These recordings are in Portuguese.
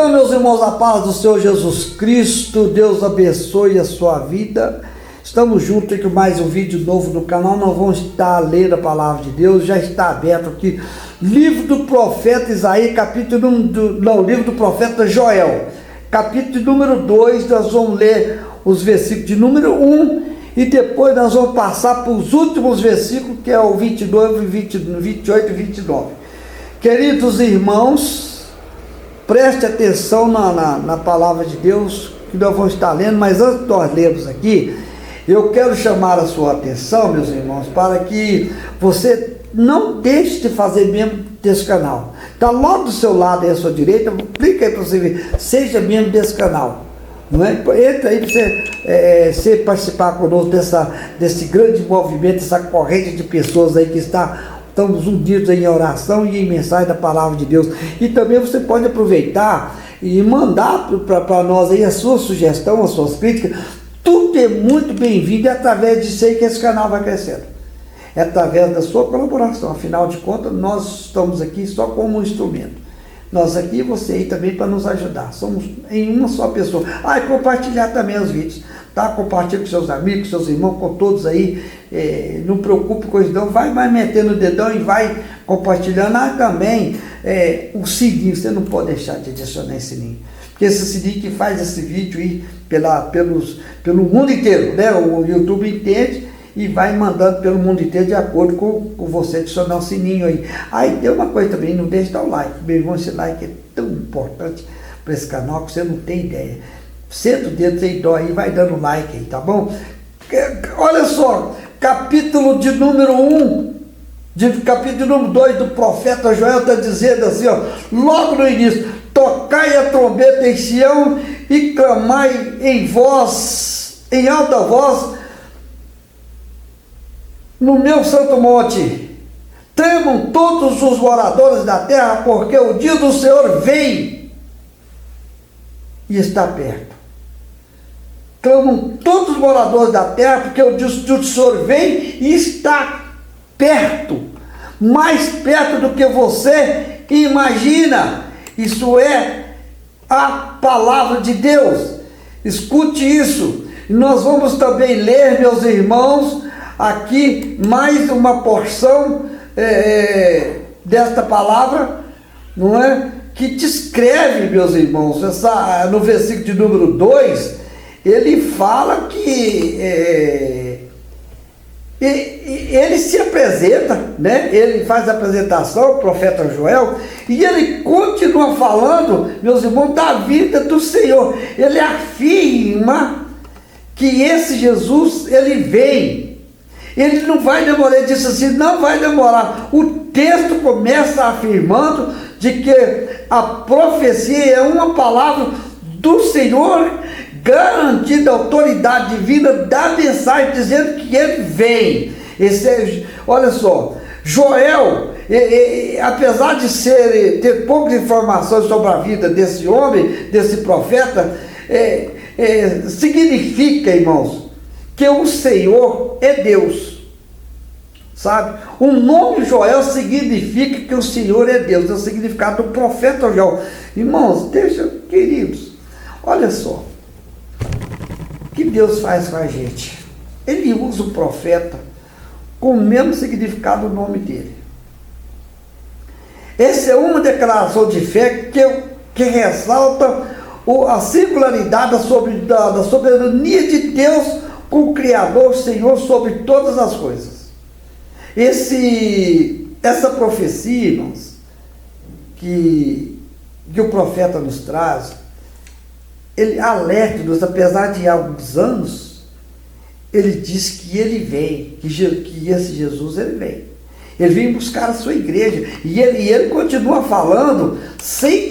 Então, meus irmãos, a paz do Senhor Jesus Cristo, Deus abençoe a sua vida. Estamos juntos aqui com mais um vídeo novo no canal. Nós vamos estar lendo a palavra de Deus. Já está aberto aqui, livro do profeta Isaías, livro do profeta Joel, capítulo número 2. Nós vamos ler os versículos de número 1 e depois nós vamos passar para os últimos versículos, que é o 22, 28 e 29. Queridos irmãos, preste atenção na palavra de Deus que nós vamos estar lendo, mas antes de nós lermos aqui, eu quero chamar a sua atenção, meus irmãos, para que você não deixe de fazer membro desse canal. Está logo do seu lado aí à sua direita, clica aí para você ver, seja membro desse canal. Não é? Entra aí para você participar conosco desse grande movimento, dessa corrente de pessoas aí que estamos unidos em oração e em mensagem da palavra de Deus. E também você pode aproveitar e mandar para nós aí a sua sugestão, as suas críticas. Tudo é muito bem-vindo, e através disso aí que esse canal vai crescendo. É através da sua colaboração. Afinal de contas, nós estamos aqui só como um instrumento. Nós aqui e você aí também para nos ajudar. Somos em uma só pessoa. E compartilhar também os vídeos. Tá? Compartilha com seus amigos, seus irmãos, com todos aí. Não preocupe com isso não. Vai pemetendo o dedão e vai compartilhando. Também o sininho. Você não pode deixar de adicionar esse sininho. Porque esse sininho que faz esse vídeo aí pelo mundo inteiro, né? O YouTube entende e vai mandando pelo mundo inteiro de acordo com você adicionar o sininho aí. Aí tem uma coisa também, não deixe de dar o like. Meu irmão, esse like é tão importante para esse canal que você não tem ideia. Senta o dedo sem dó aí, vai dando like aí, tá bom? Olha só, capítulo de número 1, capítulo número 2 do profeta Joel está dizendo assim, ó, logo no início: tocai a trombeta em Sião e clamai em alta voz no meu santo monte. Tremam todos os moradores da terra, porque o dia do Senhor vem e está perto. Clamam todos os moradores da terra, porque o dia do Senhor vem e está perto, mais perto do que você imagina. Isso é a palavra de Deus. Escute isso. E nós vamos também ler, meus irmãos, aqui mais uma porção desta palavra, não é? Que descreve, meus irmãos, no versículo de número 2, ele fala que ele se apresenta, né? Ele faz a apresentação, o profeta Joel, e ele continua falando, meus irmãos, da vida do Senhor. Ele afirma que esse Jesus, ele vem. Ele não vai demorar, ele disse assim, não vai demorar. O texto começa afirmando de que a profecia é uma palavra do Senhor, garantida a autoridade divina da mensagem, dizendo que ele vem. Olha só, Joel, apesar de ter poucas informações sobre a vida desse homem, desse profeta, significa, irmãos, que o Senhor é Deus, sabe? O nome Joel significa que o Senhor é Deus, é o significado do profeta Joel. Irmãos, queridos, olha só, o que Deus faz com a gente? Ele usa o profeta com o mesmo significado do nome dele. Essa é uma declaração de fé que ressalta a singularidade da soberania de Deus, o Criador, o Senhor, sobre todas as coisas. Essa profecia, irmãos, que o profeta nos traz, ele alerta-nos, apesar de alguns anos, ele diz que ele vem, que esse Jesus, ele vem. Ele vem buscar a sua igreja, e ele continua falando, sem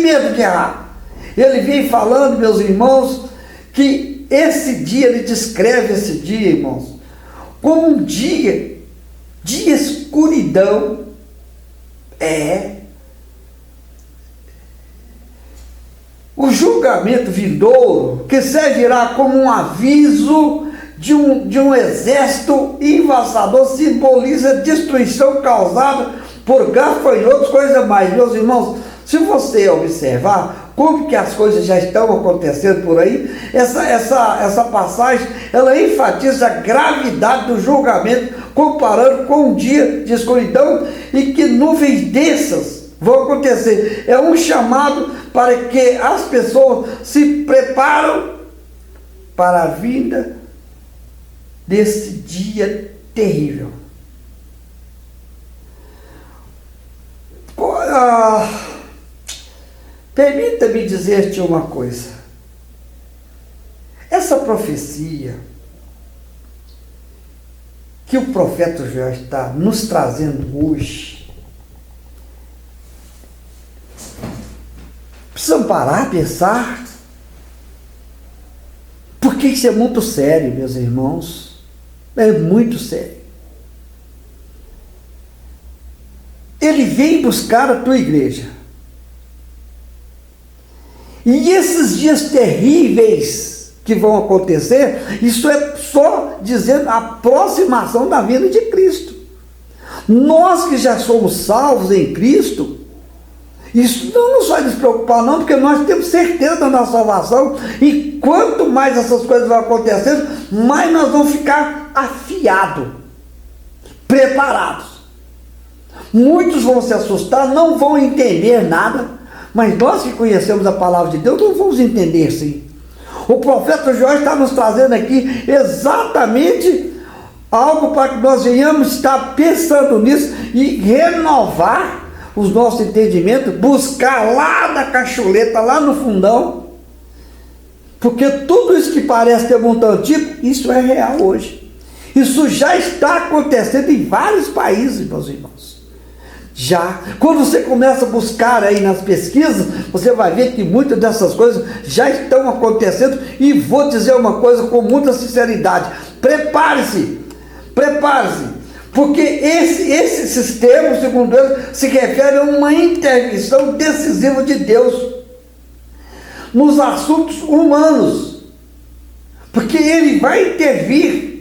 medo de errar. Ele vem falando, meus irmãos, que esse dia, ele descreve esse dia, irmãos, como um dia de escuridão. O julgamento vindouro, que servirá como um aviso de um exército invassador, simboliza a destruição causada por gafanhotos, coisa mais. Meus irmãos, se você observar como que as coisas já estão acontecendo por aí, essa passagem, ela enfatiza a gravidade do julgamento, comparando com um dia de escuridão e que nuvens densas vão acontecer. É um chamado para que as pessoas se preparam para a vinda desse dia terrível. Permita-me dizer-te uma coisa. Essa profecia que o profeta Joel está nos trazendo hoje, precisamos parar, pensar, porque isso é muito sério, meus irmãos, é muito sério. Ele vem buscar a tua igreja. E esses dias terríveis que vão acontecer, isso é só dizendo a aproximação da vinda de Cristo. Nós que já somos salvos em Cristo, isso não nos vai nos preocupar não, porque nós temos certeza da nossa salvação, e quanto mais essas coisas vão acontecendo, mais nós vamos ficar afiados, preparados. Muitos vão se assustar, não vão entender nada, mas nós que conhecemos a palavra de Deus, não vamos entender sim. O profeta Joel está nos trazendo aqui exatamente algo para que nós venhamos estar pensando nisso e renovar os nossos entendimentos, buscar lá na cacholeta, lá no fundão, porque tudo isso que parece ter muito antigo, isso é real hoje. Isso já está acontecendo em vários países, meus irmãos. Já, quando você começa a buscar aí nas pesquisas, você vai ver que muitas dessas coisas já estão acontecendo, e vou dizer uma coisa com muita sinceridade: prepare-se, porque esse sistema, segundo eles, se refere a uma intervenção decisiva de Deus nos assuntos humanos, porque Ele vai intervir,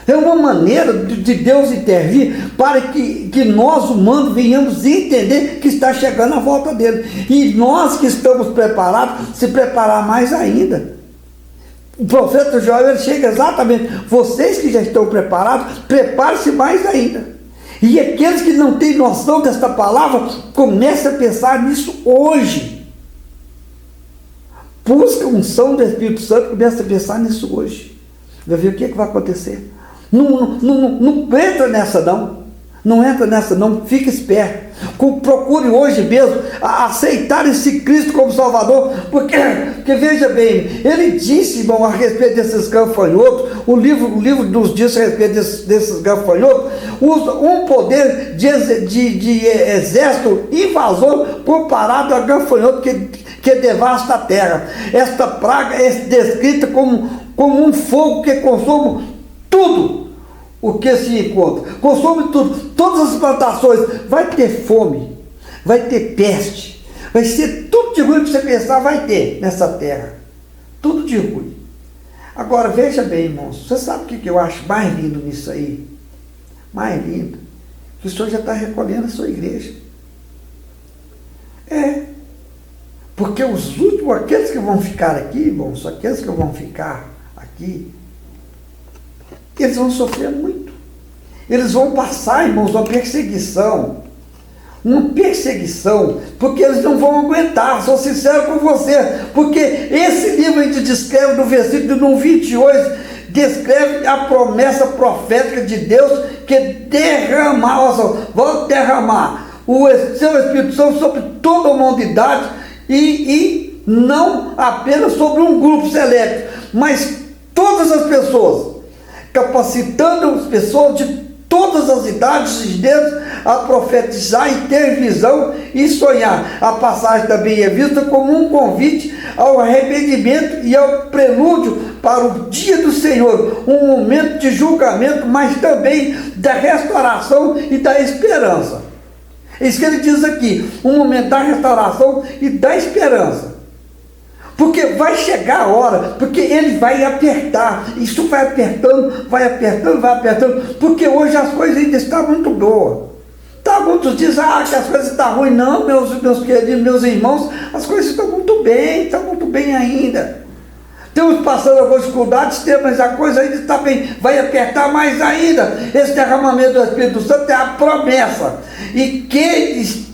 é uma maneira de Deus intervir para que nós humanos venhamos entender que está chegando a volta dele, e nós que estamos preparados, se preparar mais ainda. O profeta Joel, ele chega exatamente, vocês que já estão preparados, preparem-se mais ainda. E aqueles que não têm noção desta palavra, comecem a pensar nisso hoje. Busca a unção do Espírito Santo, comece a pensar nisso hoje. Vai ver o que vai acontecer. Não entra nessa não entra nessa não, fica esperto. Procure hoje mesmo aceitar esse Cristo como Salvador, porque veja bem, ele disse, irmão, a respeito desses gafanhotos, o livro nos diz a respeito desses gafanhotos, usa um poder de exército invasor comparado a gafanhoto que devasta a terra. Esta praga é descrita como um fogo que consome tudo o que se encontra, consome tudo, todas as plantações. Vai ter fome, vai ter peste, vai ser tudo de ruim que você pensar, vai ter nessa terra, tudo de ruim. Agora veja bem, irmãos, você sabe o que eu acho mais lindo nisso aí? Mais lindo, que o Senhor já está recolhendo a sua igreja. Porque os últimos, aqueles que vão ficar aqui, irmãos, aqueles que vão ficar aqui, eles vão sofrer muito. Eles vão passar, irmãos, uma perseguição, porque eles não vão aguentar. Sou sincero com você, porque esse livro aí descreve, no versículo 28, descreve a promessa profética de Deus, que vou derramar o seu Espírito Santo sobre toda a humanidade, e não apenas sobre um grupo seleto, mas todas as pessoas, capacitando as pessoas de todas as idades de Deus a profetizar e ter visão e sonhar. A passagem também é vista como um convite ao arrependimento e ao prelúdio para o dia do Senhor, um momento de julgamento, mas também da restauração e da esperança. É isso que ele diz aqui, um momento da restauração e da esperança. Porque vai chegar a hora, porque ele vai apertar, isso vai apertando, vai apertando, vai apertando, porque hoje as coisas ainda estão muito boas. Tá, muitos dizem que as coisas estão ruins. Não, meus queridos, meus irmãos, as coisas estão muito bem ainda. Estamos passando algumas dificuldades, mas a coisa ainda está bem, vai apertar mais ainda. Esse derramamento do Espírito Santo é a promessa. E que esse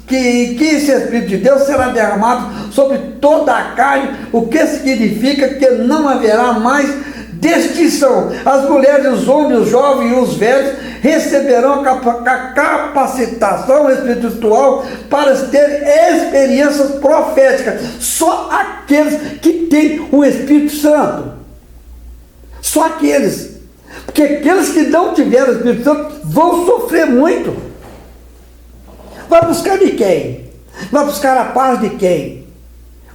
Espírito de Deus será derramado sobre toda a carne, o que significa que não haverá mais distinção. As mulheres, os homens, os jovens e os velhos receberão a capacitação espiritual para ter experiências proféticas. Só aqueles que têm o Espírito Santo. Só aqueles. Porque aqueles que não tiveram o Espírito Santo vão sofrer muito. Vai buscar de quem? Vai buscar a paz de quem?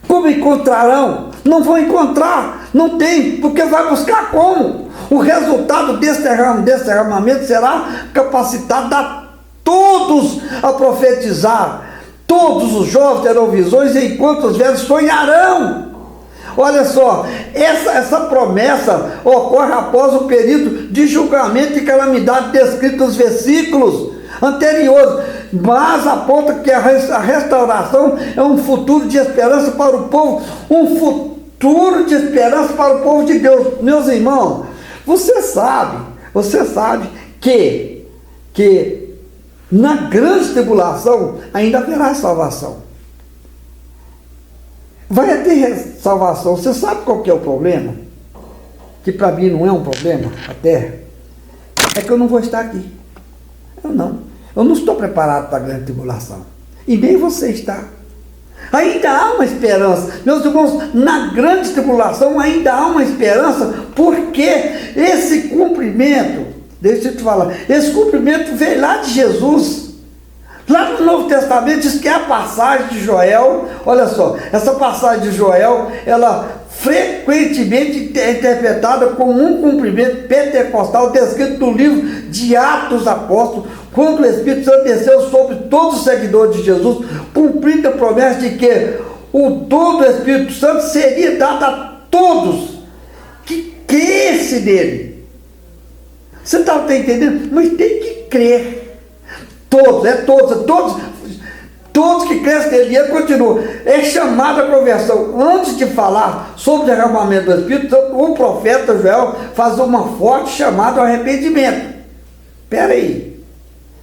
Como encontrarão? Não vão encontrar, não tem, porque vai buscar como? O resultado desse derramamento será capacitado a todos a profetizar. Todos os jovens terão visões, enquanto os velhos sonharão. Olha só, essa promessa ocorre após o período de julgamento e calamidade descrito nos versículos anteriores, mas aponta que a restauração é um futuro de esperança para o povo, um futuro de esperança para o povo de Deus. Meus irmãos, você sabe que na grande tribulação ainda haverá salvação. Vai ter salvação. Você sabe qual que é o problema? Que para mim não é um problema até. É que eu não vou estar aqui. Eu não estou preparado para a grande tribulação. E nem você está. Ainda há uma esperança. Meus irmãos, na grande tribulação ainda há uma esperança, porque esse cumprimento, deixa eu te falar, esse cumprimento veio lá de Jesus. Lá no Novo Testamento diz que é a passagem de Joel. Olha só, essa passagem de Joel, ela frequentemente é interpretada como um cumprimento pentecostal descrito no livro de Atos Apóstolos, quando o Espírito Santo desceu sobre todos os seguidores de Jesus, cumprindo a promessa de que o dom do Espírito Santo seria dado a todos que crescem nele. Você está entendendo? Mas tem que crer. Todos que crescem nele, e ele continua, é chamado a conversão. Antes de falar sobre o derramamento do Espírito Santo, o profeta Joel faz uma forte chamada ao arrependimento. Espera aí,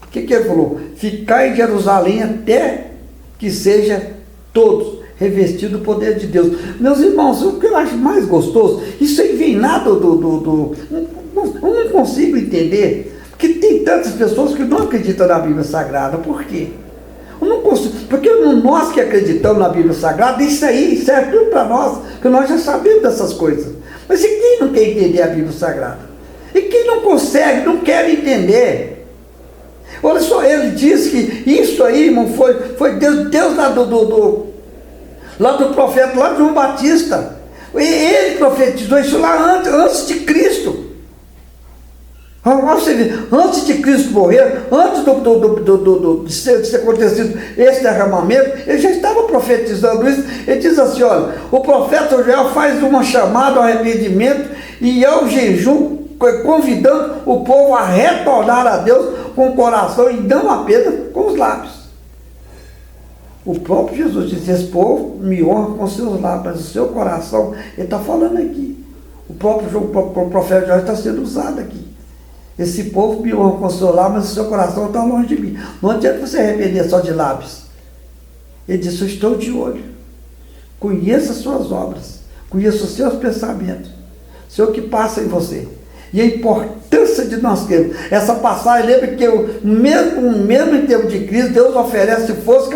o que ele falou? Ficar em Jerusalém até que seja todos revestidos do poder de Deus. Meus irmãos, o que eu acho mais gostoso, isso aí vem nada eu não consigo entender, porque tem tantas pessoas que não acreditam na Bíblia Sagrada. Por quê? Eu não consigo, porque nós que acreditamos na Bíblia Sagrada, isso aí serve tudo para nós, que nós já sabemos dessas coisas. Mas e quem não quer entender a Bíblia Sagrada? E quem não consegue, não quer entender? Olha só, ele diz que isso aí, irmão, foi Deus lá do profeta, lá de João Batista. Ele profetizou isso lá antes de Cristo. Você vê, antes de Cristo morrer, antes de ter acontecido esse derramamento, ele já estava profetizando isso. Ele diz assim, olha, o profeta Joel faz uma chamada ao arrependimento e ao jejum, convidando o povo a retornar a Deus com o coração e não apenas com os lábios. O próprio Jesus disse, esse povo me honra com seus lábios, mas o seu coração, ele está falando aqui. O profeta Joel está sendo usado aqui. Esse povo me honra com o seu lábio, mas o seu coração está longe de mim. Não adianta você arrepender só de lábios. Ele disse, eu estou de olho. Conheça as suas obras. Conheça os seus pensamentos. Sei o que passa em você. E a importância de nós termos. Essa passagem, lembra que mesmo em tempo de crise, Deus oferece força,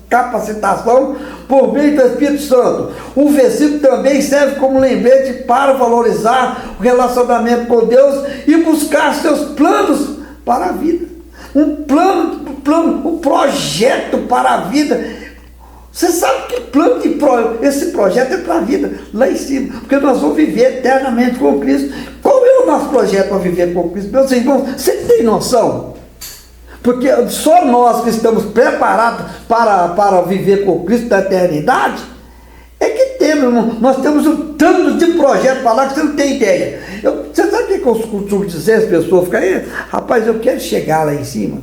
capacitação por meio do Espírito Santo. O versículo também serve como lembrete para valorizar o relacionamento com Deus e buscar seus planos para a vida. Um projeto para a vida. Você sabe que esse projeto é para a vida, lá em cima, porque nós vamos viver eternamente com Cristo. Qual é o nosso projeto para viver com Cristo? Meus irmãos, você tem noção? Porque só nós que estamos preparados para viver com Cristo da eternidade, é que temos meu irmão, nós temos um tanto de projeto para lá que você não tem ideia. Você sabe o que eu costumo dizer às pessoas? Ficar aí, rapaz, eu quero chegar lá em cima.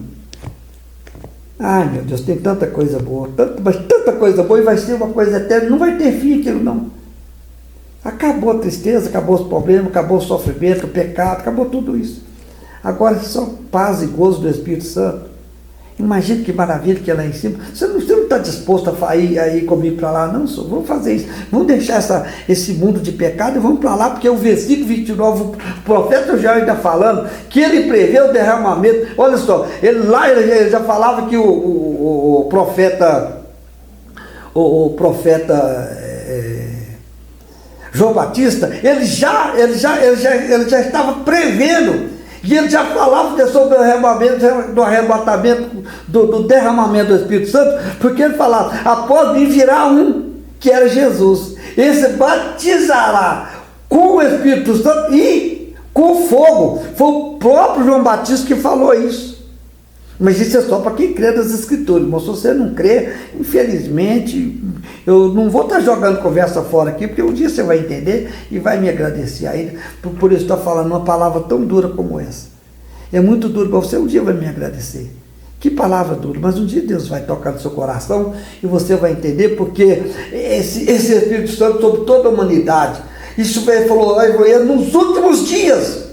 Ai, meu Deus, tem tanta coisa boa, mas tanta coisa boa, e vai ser uma coisa eterna, não vai ter fim aquilo não. Acabou a tristeza, acabou os problemas, acabou o sofrimento, o pecado, acabou tudo isso. Agora só paz e gozo do Espírito Santo. Imagina que maravilha que é lá em cima. Você não está disposto a ir comigo para lá, não, senhor? Vamos fazer isso. Vamos deixar esse mundo de pecado e vamos para lá, porque o versículo 29, o profeta já está falando que ele prevê o derramamento. Olha só, ele já falava que o profeta João Batista, ele já estava prevendo. E ele já falava sobre o arrebatamento, do derramamento do Espírito Santo, porque ele falava, após mim virá um, que era Jesus. Esse batizará com o Espírito Santo e com fogo. Foi o próprio João Batista que falou isso. Mas isso é só para quem crê nas Escrituras. Mas se você não crê, infelizmente, eu não vou estar jogando conversa fora aqui, porque um dia você vai entender e vai me agradecer ainda por isso estar falando uma palavra tão dura como essa. É muito duro para você, um dia vai me agradecer. Que palavra dura, mas um dia Deus vai tocar no seu coração e você vai entender, porque esse Espírito Santo sobre toda a humanidade, isso ele falou nos últimos dias,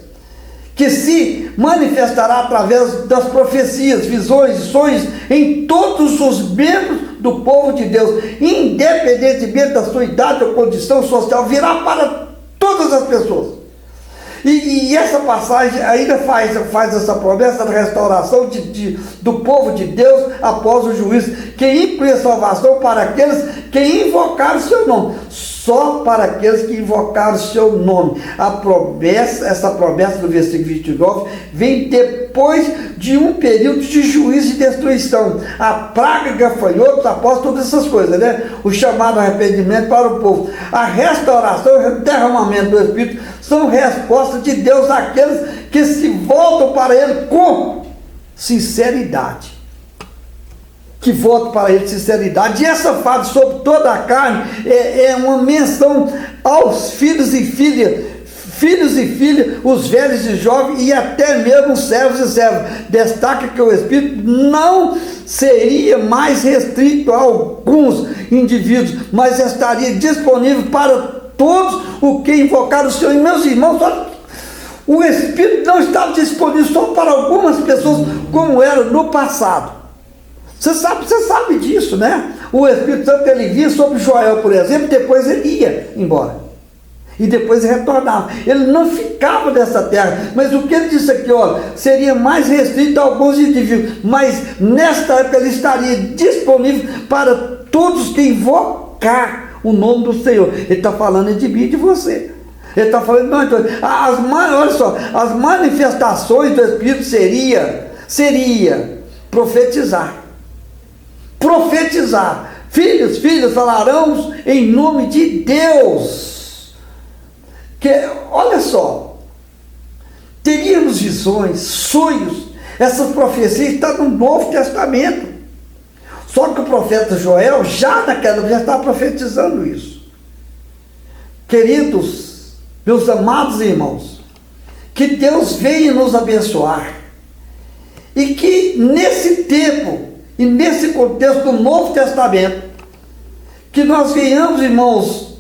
que se manifestará através das profecias, visões e sonhos em todos os membros do povo de Deus, independentemente da sua idade ou condição social, virá para todas as pessoas. E essa passagem ainda faz essa promessa da restauração do povo de Deus após o juízo, que inclui a salvação para aqueles que invocaram o seu nome. Só para aqueles que invocaram o seu nome. Essa promessa do versículo 29 vem depois de um período de juízo e destruição. A praga, gafanhotos, após todas essas coisas, né? O chamado arrependimento para o povo. A restauração e o derramamento do Espírito são respostas de Deus àqueles que se voltam para Ele com sinceridade. Que voltam para Ele com sinceridade. E essa fala sobre toda a carne é uma menção aos filhos e filhas, os velhos e jovens, e até mesmo os servos e servas. Destaca que o Espírito não seria mais restrito a alguns indivíduos, mas estaria disponível para todos os que invocaram o Senhor. E meus irmãos, olha, o Espírito não estava disponível só para algumas pessoas, como era no passado. Você sabe disso, né? O Espírito Santo, ele vinha sobre Joel, por exemplo, depois ele ia embora. E depois ele retornava. Ele não ficava nessa terra. Mas o que ele disse aqui, olha, seria mais restrito a alguns indivíduos. Mas nesta época ele estaria disponível para todos que invocar o nome do Senhor. Ele está falando de mim e de você. Ele está falando, não, então, olha só, as manifestações do Espírito seria profetizar. Filhos, filhas falarão em nome de Deus. Olha só, teríamos visões, sonhos. Essas profecias estão no Novo Testamento. Só que o profeta Joel já estava profetizando isso. Queridos, meus amados irmãos, que Deus venha nos abençoar e que nesse tempo e nesse contexto do Novo Testamento, que nós venhamos, irmãos,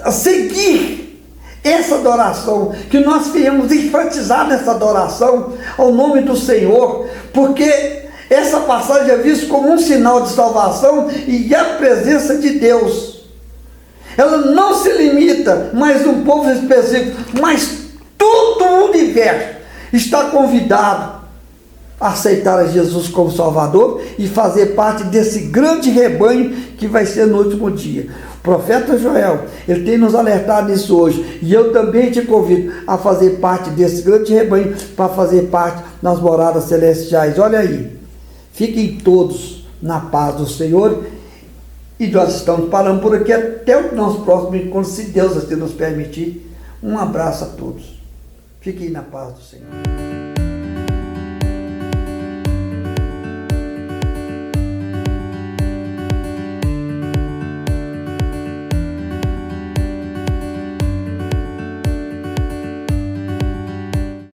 a seguir essa adoração, que nós venhamos enfatizar nessa adoração ao nome do Senhor, porque essa passagem é vista como um sinal de salvação e a presença de Deus. Ela não se limita mais a um povo específico, mas todo o universo está convidado a aceitar a Jesus como Salvador e fazer parte desse grande rebanho que vai ser no último dia. O profeta Joel, ele tem nos alertado nisso hoje, e eu também te convido a fazer parte desse grande rebanho, para fazer parte das moradas celestiais. Olha aí, fiquem todos na paz do Senhor, e nós estamos parando por aqui até o nosso próximo encontro, se Deus assim nos permitir. Um abraço a todos, fiquem na paz do Senhor.